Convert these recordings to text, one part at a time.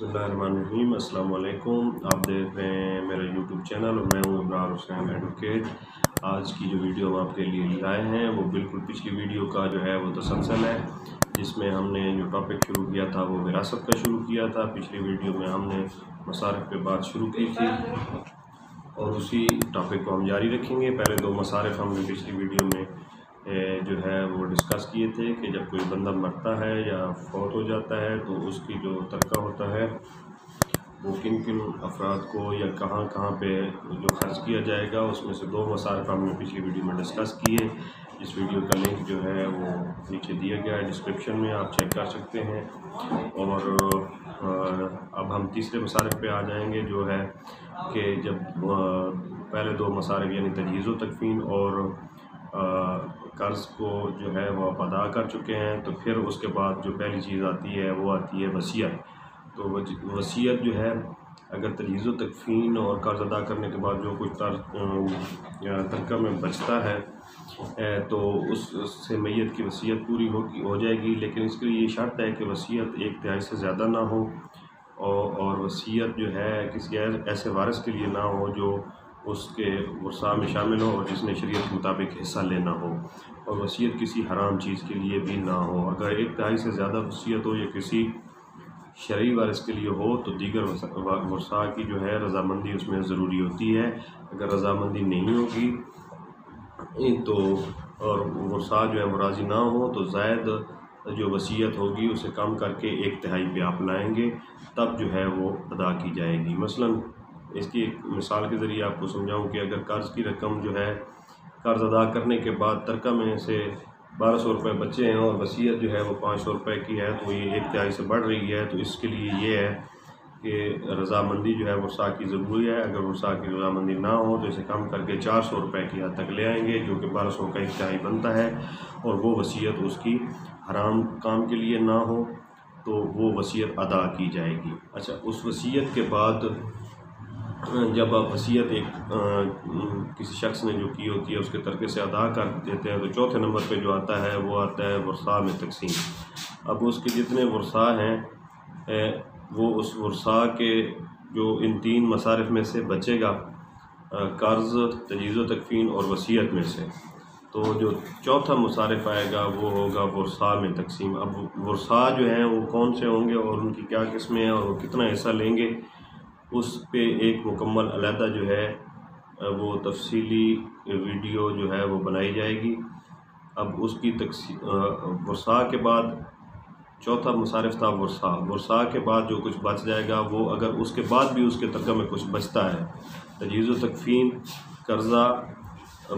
बिस्मिल्लाहिर्रहमानिर्रहीम। अस्सलाम वालेकुम। आप देख रहे हैं मेरा यूट्यूब चैनल और मैं हूं इब्रार हुसैन एडवोकेट। आज की जो वीडियो हम आपके लिए लाए हैं वो बिल्कुल पिछली वीडियो का जो है वो तसलसल है, जिसमें हमने जो टॉपिक शुरू किया था वो विरासत का शुरू किया था। पिछली वीडियो में हमने मसारिफ पे बात शुरू की थी और उसी टॉपिक को हम जारी रखेंगे। पहले दो मसारिफ हमने पिछली वीडियो में जो है वो डिस्कस किए थे कि जब कोई बंदा मरता है या फौत हो जाता है तो उसकी जो तरका होता है वो किन किन अफराद को या कहाँ कहाँ पे जो खर्च किया जाएगा, उसमें से दो मसारिफ हमने पिछली वीडियो में डिस्कस किए। इस वीडियो का लिंक जो है वो नीचे दिया गया है डिस्क्रिप्शन में, आप चेक कर सकते हैं। और अब हम तीसरे मसारिफ पे आ जाएंगे, जो है कि जब पहले दो मसारिफ यानी तजहीज़ व तकफ़ीन और कर्ज़ को जो है वो आप अदा कर चुके हैं, तो फिर उसके बाद जो पहली चीज़ आती है वो आती है वसीयत। तो वसीयत जो है, अगर तजहीज़ व तकफ़ीन और कर्ज़ अदा करने के बाद जो कुछ तरका में बचता है तो उससे मैयत की वसीयत पूरी हो जाएगी। लेकिन इसके लिए ये शर्त है कि वसीयत 1/3 से ज़्यादा ना हो और वसीयत जो है किसी ऐसे वारिस के लिए ना हो जो उसके वसा में शामिल हो और जिसने शरीयत के मुताबिक हिस्सा लेना हो, और वसीयत किसी हराम चीज़ के लिए भी ना हो। अगर 1/3 से ज़्यादा वसीयत हो या किसी शरई वारिस के लिए हो तो दीगर वसा की जो है रजामंदी उसमें ज़रूरी होती है। अगर रजामंदी नहीं होगी तो और वसा जो है वो राज़ी ना हो तो ज़ायद जो वसीयत होगी उसे कम करके 1/3 पे आप लाएंगे, तब जो है वो अदा की जाएगी। मसलन इसकी एक मिसाल के ज़रिए आपको समझाऊं कि अगर कर्ज़ की रकम जो है कर्ज़ अदा करने के बाद तरका में से 1200 रुपये बचे हैं और वसीयत जो है वो 500 रुपये की है, तो ये 1/3 से बढ़ रही है। तो इसके लिए ये है कि रजामंदी जो है वसा की ज़रूरी है। अगर वसा की रजामंदी ना हो तो इसे कम करके 400 रुपये की हद तक ले आएंगे, जो कि 1200 का 1/3 बनता है। और वो वसीयत उसकी हराम काम के लिए ना हो तो वो वसीयत अदा की जाएगी। अच्छा, उस वसीयत के बाद जब आप वसीयत किसी शख्स ने जो की होती है उसके तरके से अदा कर देते हैं, तो चौथे नंबर पे जो आता है वो आता है वर्सा में तकसीम। अब उसके जितने वर्सा हैं वो उस वर्सा के जो इन तीन मसारिफ में से बचेगा, कर्ज़, तजहीज़ व तकफ़ीन और वसीयत में से, तो जो चौथा मुसारिफ आएगा वो होगा वर्सा में तकसीम। अब वर्सा जो हैं वो कौन से होंगे और उनकी क्या किस्में हैं और वो कितना हिस्सा लेंगे, उस पे एक मुकम्मल अलहदा जो है वो तफसीली वीडियो जो है वो बनाई जाएगी। अब उसकी वर्सा के बाद चौथा मुसारिफ था वर्सा के बाद जो कुछ बच जाएगा वो, अगर उसके बाद भी उसके तरका में कुछ बचता है, तजहीज़ व तकफ़ीन, कर्ज़ा,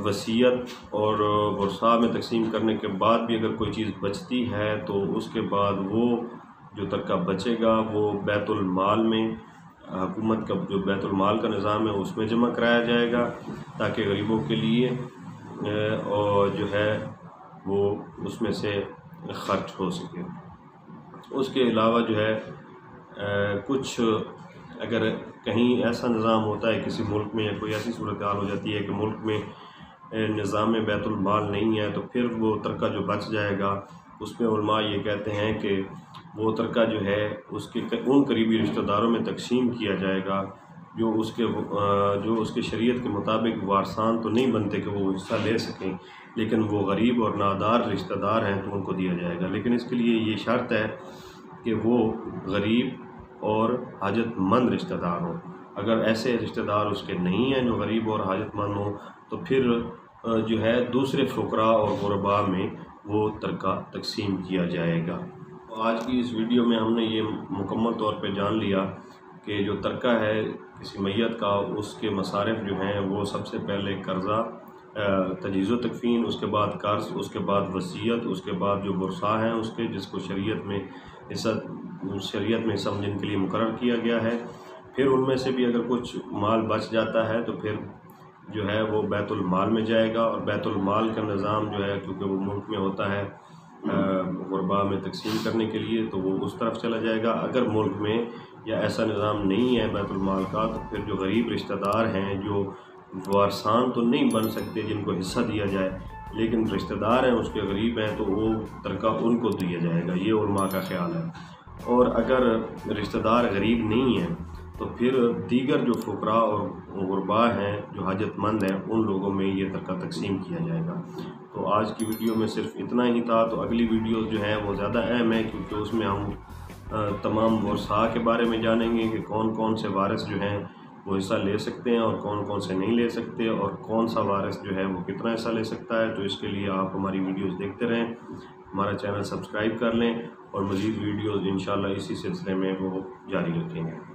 वसीयत और वर्सा में तकसीम करने के बाद भी अगर कोई चीज़ बचती है तो उसके बाद वो जो तरका बचेगा वो बैतुल माल में, हुकूमत का जो बैतुल माल का निज़ाम है उसमें जमा कराया जाएगा, ताकि गरीबों के लिए और जो है वो उसमें से ख़र्च हो सके। उसके अलावा जो है कुछ अगर कहीं ऐसा निज़ाम होता है किसी मुल्क में या कोई ऐसी सूरत हाल हो जाती है कि मुल्क में निज़ाम में बैतुल माल नहीं है, तो फिर वो तरका जो बच जाएगा उसमें उलमा ये कहते हैं कि वो तरका जो है उसके उन करीबी रिश्तेदारों में तकसीम किया जाएगा जो उसके शरीयत के मुताबिक वारसान तो नहीं बनते कि वो हिस्सा ले सकें, लेकिन वो गरीब और नादार रिश्तेदार हैं तो उनको दिया जाएगा। लेकिन इसके लिए ये शर्त है कि वो गरीब और हाजतमंद रिश्तेदार हों। अगर ऐसे रिश्तेदार उसके नहीं हैं जो गरीब और हाजतमंद हों तो फिर जो है दूसरे फ़ुकरा और गुरबा में वो तरका तकसीम किया जाएगा। आज की इस वीडियो में हमने ये मुकम्मल तौर पे जान लिया कि जो तरका है किसी मैयत का, उसके मसारिफ जो हैं वो सबसे पहले कर्ज़ा, तजहीज़ व तकफ़ीन, उसके बाद कर्ज़, उसके बाद वसीयत, उसके बाद जो वर्सा हैं उसके जिसको शरीयत में हिस्सा जिनके लिए मुकर्रर किया गया है। फिर उनमें से भी अगर कुछ माल बच जाता है तो फिर जो है वो बैतुल माल में जाएगा, और बैतुल माल का निज़ाम जो है क्योंकि वो मुल्क में होता है गुरबा में तकसीम करने के लिए, तो वो उस तरफ चला जाएगा। अगर मुल्क में या ऐसा निज़ाम नहीं है बैतुल माल का, तो फिर जो गरीब रिश्तेदार हैं जो वारसान तो नहीं बन सकते जिनको हिस्सा दिया जाए, लेकिन रिश्तेदार हैं उसके गरीब हैं, तो वो तरका उनको दिया जाएगा। ये उलमा का ख्याल है। और अगर रिश्तेदार गरीब नहीं हैं तो फिर दीगर जो फ़ुकरा और गुरबा हैं जो हाजतमंद हैं उन लोगों में ये तरका तकसीम किया जाएगा। तो आज की वीडियो में सिर्फ इतना ही था। तो अगली वीडियो जो है वो ज़्यादा अहम है क्योंकि उसमें हम तमाम वर्षा के बारे में जानेंगे कि कौन कौन से वारिस जो हैं वो हिस्सा ले सकते हैं और कौन कौन से नहीं ले सकते, और कौन सा वारिस जो है वो कितना हिस्सा ले सकता है। तो इसके लिए आप हमारी वीडियोस देखते रहें, हमारा चैनल सब्सक्राइब कर लें और मज़ीद वीडियोस इंशाल्लाह इसी सिलसिले में वो जारी रखेंगे।